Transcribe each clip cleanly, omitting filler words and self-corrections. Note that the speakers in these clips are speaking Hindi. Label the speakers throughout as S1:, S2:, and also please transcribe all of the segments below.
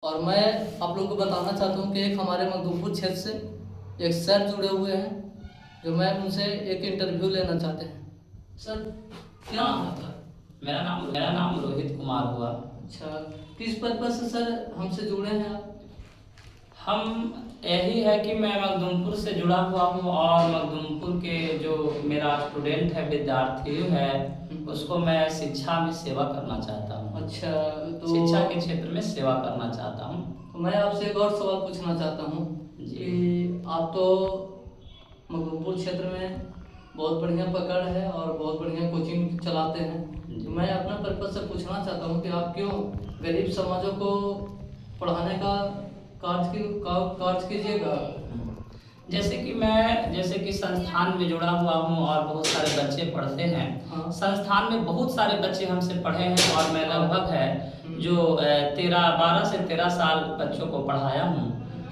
S1: और मैं आप लोगों को बताना चाहता हूँ कि एक हमारे मखदूमपुर क्षेत्र से एक सर जुड़े हुए हैं, जो मैं उनसे एक इंटरव्यू लेना चाहते हैं। सर, क्या नाम है आपका?
S2: मेरा नाम रोहित कुमार हुआ।
S1: अच्छा, किस पर्पज से सर हमसे जुड़े हैं आप?
S2: हम यही है कि मैं मखदूमपुर से जुड़ा हुआ हूँ और मखदूमपुर के जो मेरा स्टूडेंट है, विद्यार्थी है, उसको मैं शिक्षा में सेवा करना चाहता हूँ।
S1: अच्छा, तो
S2: शिक्षा के क्षेत्र में सेवा करना चाहता हूँ।
S1: तो मैं आपसे एक और सवाल पूछना चाहता हूँ कि आप तो मखदूमपुर क्षेत्र में बहुत बढ़िया पकड़ है और बहुत बढ़िया कोचिंग चलाते हैं, तो मैं अपना पर्पज से पूछना चाहता हूँ कि आप क्यों गरीब समाजों को पढ़ाने का कार्य कीजिएगा।
S2: जैसे कि संस्थान में जुड़ा हुआ हूँ और बहुत सारे बच्चे पढ़ते हैं।
S1: हाँ।
S2: संस्थान में बहुत सारे बच्चे हमसे पढ़े हैं और मैं लगभग है जो 12 से 13 साल बच्चों को पढ़ाया हूँ।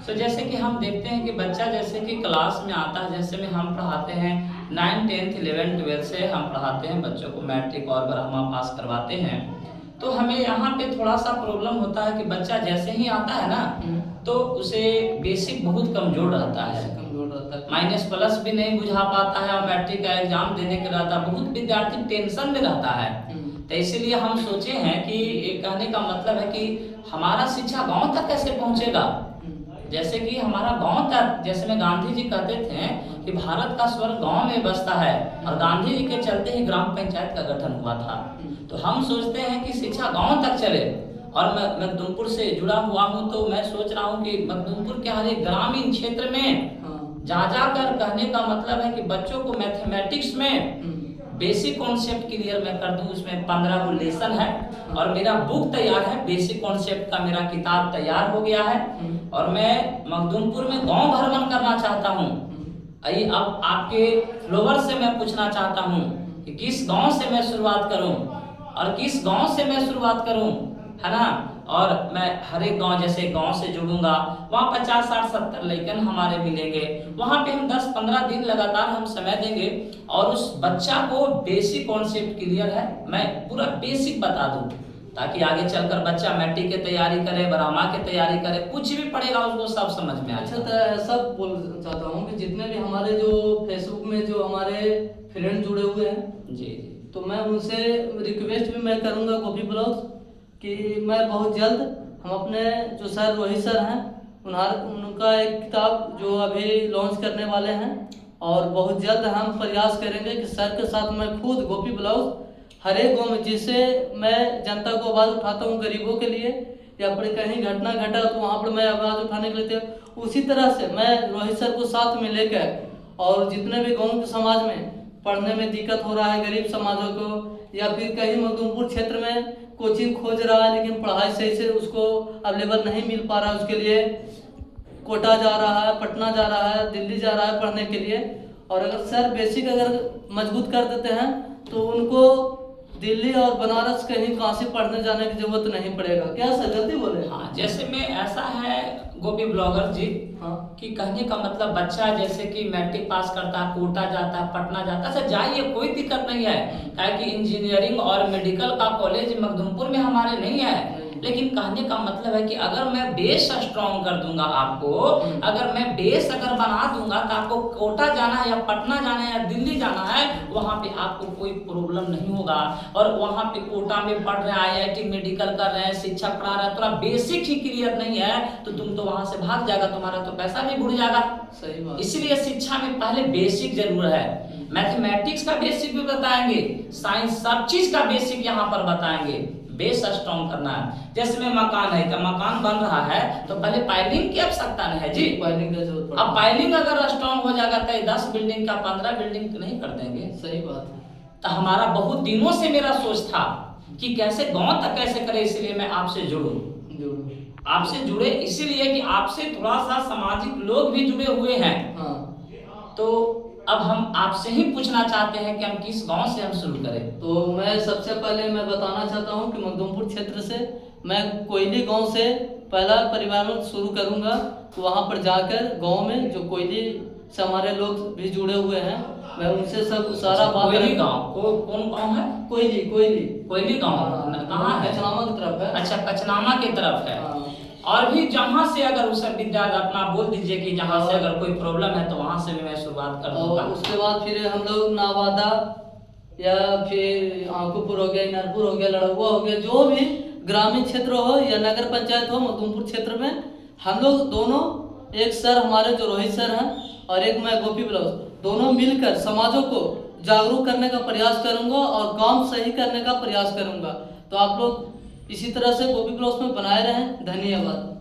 S2: तो जैसे कि हम देखते हैं कि बच्चा जैसे कि क्लास में आता है, जैसे में हम पढ़ाते हैं 9, 10, 11, 12 से हम पढ़ाते हैं बच्चों को, मैट्रिक और ब्रह्मा पास करवाते हैं। तो हमें यहाँ पे थोड़ा सा प्रॉब्लम होता है कि बच्चा जैसे ही आता है ना, तो उसे बेसिक बहुत कमजोर रहता है, माइनस प्लस भी नहीं बुझा पाता है और मैट्रिक का एग्जाम देने के रहता है, बहुत विद्यार्थी टेंशन में रहता है। तो इसीलिए हम सोचे हैं कि कहने का मतलब है कि हमारा शिक्षा गांव तक कैसे पहुंचेगा। जैसे कि हमारा गांव तक, जैसे में गांधी जी कहते थे कि भारत का स्वर्ग गांव में बसता है, और गांधी जी के चलते ही ग्राम पंचायत का गठन हुआ था। तो हम सोचते हैं कि शिक्षा गांव तक चले, और मैं मखदूमपुर से जुड़ा हुआ हूं, तो मैं सोच रहा हूं कि मखदूमपुर के हर एक ग्रामीण क्षेत्र में जा कर कहने का मतलब है कि बच्चों को मैथमेटिक्स में बेसिक कॉन्सेप्ट क्लियर मैं कर दूं। उसमें 15 को लेसन है और मेरा बुक तैयार है, बेसिक कॉन्सेप्ट का मेरा किताब तैयार हो गया है, और मैं मखदूमपुर में गांव भ्रमण करना चाहता हूं। अब आपके फ्लोवर से मैं पूछना चाहता हूं कि किस गांव से मैं शुरुआत करूं और किस गांव से मैं शुरुआत करूं, है ना। और मैं हर एक गांव, जैसे गांव से जुड़ूंगा, वहाँ 50, 60, 70 लेकिन हमारे मिलेंगे, वहाँ पे हम 10-15 दिन लगातार हम समय देंगे और उस बच्चा को बेसिक कॉन्सेप्ट क्लियर है, मैं पूरा बेसिक बता दूं, ताकि आगे चलकर बच्चा मैट्रिक की तैयारी करे, ब्रह्मा की तैयारी करे, कुछ भी पढ़ेगा उसको सब समझ में आए।
S1: अच्छा, तो ऐसा बोल चाहता हूँ कि जितने भी हमारे जो फेसबुक में जो हमारे फ्रेंड जुड़े हुए हैं
S2: जी,
S1: तो मैं उनसे रिक्वेस्ट भी मैं करूँगा गोपी ब्लॉग्स कि मैं बहुत जल्द हम अपने जो सर रोहित सर हैं उनका एक किताब जो अभी लॉन्च करने वाले हैं, और बहुत जल्द हम प्रयास करेंगे कि सर के साथ मैं खुद गोपी ब्लॉग्स हर एक गाँव में, जिससे मैं जनता को आवाज़ उठाता हूँ गरीबों के लिए, या फिर कहीं घटना घटा तो वहाँ पर मैं आवाज़ उठाने के लिए, उसी तरह से मैं रोहित सर को साथ में लेकर और जितने भी गाँव के समाज में पढ़ने में दिक्कत हो रहा है गरीब समाजों को, या फिर कहीं मखदूमपुर क्षेत्र में कोचिंग खोज रहा है लेकिन पढ़ाई सही से उसको अवेलेबल नहीं मिल पा रहा है, उसके लिए कोटा जा रहा है, पटना जा रहा है, दिल्ली जा रहा है पढ़ने के लिए, और अगर सर बेसिक अगर मजबूत कर देते हैं तो उनको दिल्ली और बनारस कहीं काशी पढ़ने जाने की जरूरत नहीं पड़ेगा। क्या सर गलती बोले?
S2: हाँ, जैसे में ऐसा है गोपी ब्लॉगर जी,
S1: हाँ,
S2: कि कहने का मतलब बच्चा जैसे कि मैट्रिक पास करता है, कोटा जाता है, पटना जाता है, अच्छा जाइए, कोई दिक्कत नहीं है, कि इंजीनियरिंग और मेडिकल का कॉलेज मखदूमपुर में हमारे नहीं है। लेकिन कहने का मतलब है कि अगर मैं बेस स्ट्रॉन्ग कर दूंगा आपको, अगर मैं बेस अगर बना दूंगा तो आपको कोटा जाना है या पटना जाना है या दिल्ली जाना है, वहाँ पे आपको कोई प्रॉब्लम नहीं होगा। और वहाँ पे कोटा में पढ़ रहे हैं, IIT मेडिकल कर रहे हैं, शिक्षक पढ़ा रहे हैं, थोड़ा बेसिक ही क्लियर नहीं है तो तुम तो वहाँ से भाग जाएगा, तुम्हारा तो पैसा भी बुड़ जाएगा।
S1: सही बात।
S2: इसलिए शिक्षा में पहले बेसिक जरूर है, मैथमेटिक्स का बेसिक भी बताएंगे, साइंस सब चीज का बेसिक यहाँ पर बताएंगे, बेस स्ट्रॉन्ग करना है। जैसे में मकान है, तो मकान बन रहा है तो पहले पाइलिंग की आवश्यकता नहीं है जी,
S1: पाइलिंग का जरूरत पड़ता है।
S2: अब पाइलिंग अगर स्ट्रॉन्ग हो जाएगा तो 10 बिल्डिंग का 15 बिल्डिंग तो नहीं कर देंगे।
S1: सही बात है।
S2: तो हमारा बहुत दिनों से मेरा सोच था कि कैसे गांव तक कैसे करें, इसलिए मैं आपसे आपसे जुड़े इसीलिए कि आपसे थोड़ा सा सामाजिक लोग भी जुड़े हुए हैं।
S1: हाँ।
S2: तो अब हम आपसे ही पूछना चाहते हैं कि हम किस गांव से हम शुरू करें।
S1: तो मैं सबसे पहले मैं बताना चाहता हूं कि मखदूमपुर क्षेत्र से मैं कोयली गांव से पहला परिवार शुरू करूंगा, तो वहां पर जाकर गांव में जो कोयली से हमारे लोग भी जुड़े हुए हैं मैं उनसे सब सारा बात।
S2: कोयली गांव कौन गांव है?
S1: कोयली
S2: गांव कहाँ है?
S1: कचनामा की तरफ है।
S2: अच्छा, कचनामा की तरफ है। और भी जहाँ से अगर उस विद्यार्थी अपना बोल दीजिए कि जहाँ से अगर कोई प्रॉब्लम है तो वहाँ से भी मैं शुरुआत कर दूंगा।
S1: और उसके बाद फिर हम लोग नावादा या फिर आंकूपुर हो गया, इनारपुर हो गया, लड़ुआ हो गया, जो भी ग्रामीण क्षेत्र हो या नगर पंचायत हो मखदूमपुर क्षेत्र में, हम लोग दोनों, एक सर हमारे जो रोहित सर हैं और एक मैं गोपी ब्लाउज, दोनों मिलकर समाजों को जागरूक करने का प्रयास करूंगा और काम सही करने का प्रयास करूंगा। तो आप लोग इसी तरह से गोपी ब्लाउज में बनाए रहें। धन्यवाद।